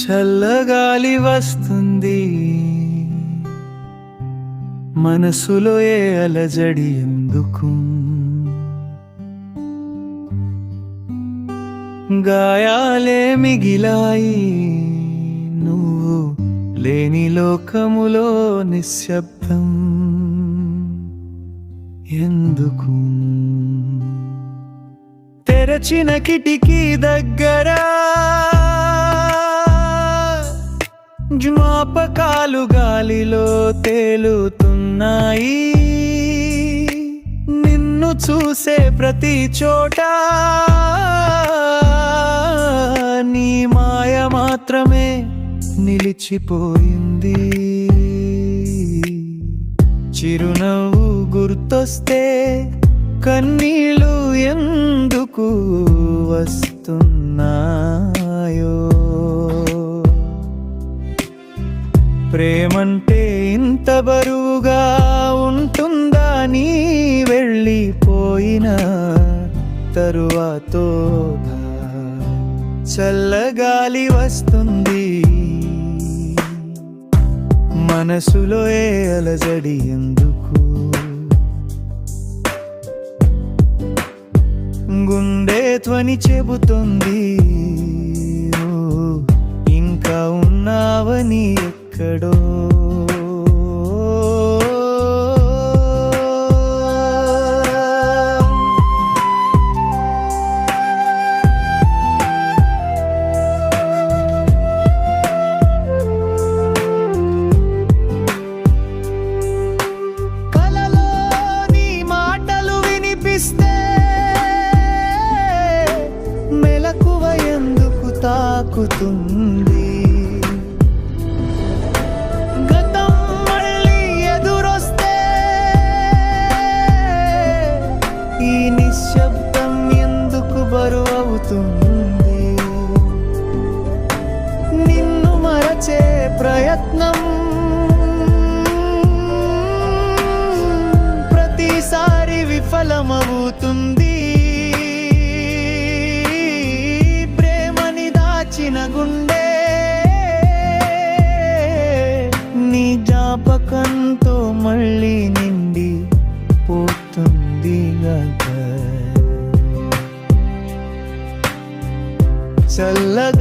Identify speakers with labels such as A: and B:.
A: చల్లగాలి వస్తుంది, మనసులో ఏ అలజడి ఎందుకు? గాయాలే మిగిలాయి, నువ్వు లేని లోకములో నిశ్శబ్దం ఎందుకు? తెరచిన కిటికీ దగ్గర జ్ఞాపకాలు గాలిలో తేలుతున్నాయి. నిన్ను చూసే ప్రతి చోట నీ మాయ మాత్రమే నిలిచిపోయింది. చిరునవ్వు గుర్తొస్తే కన్నీళ్ళు ఎందుకు వస్తున్నాయో? ప్రేమంటే ఇంత బరువుగా ఉంటుందా? నీ వెళ్ళిపోయిన తరువాత చల్లగాలి వస్తుంది, మనసులో ఏ అలజడి ఎందుకు? గుండె ధ్వని చెబుతుంది, ఇంకా ఉన్నావని ఎక్కడో. కలలో నీ మాటలు వినిపిస్తే మెలకువ ఎందుకు తాకుతుంది? నిశ్శబ్దం ఎందుకు బరువవుతుంది? నిన్ను మరచే ప్రయత్నం ప్రతిసారి విఫలమవుతుంది. ప్రేమని దాచిన గుండె నీ జ్ఞాపకంతో మళ్ళీ నిండి పోతుంది గదా. చల్లగా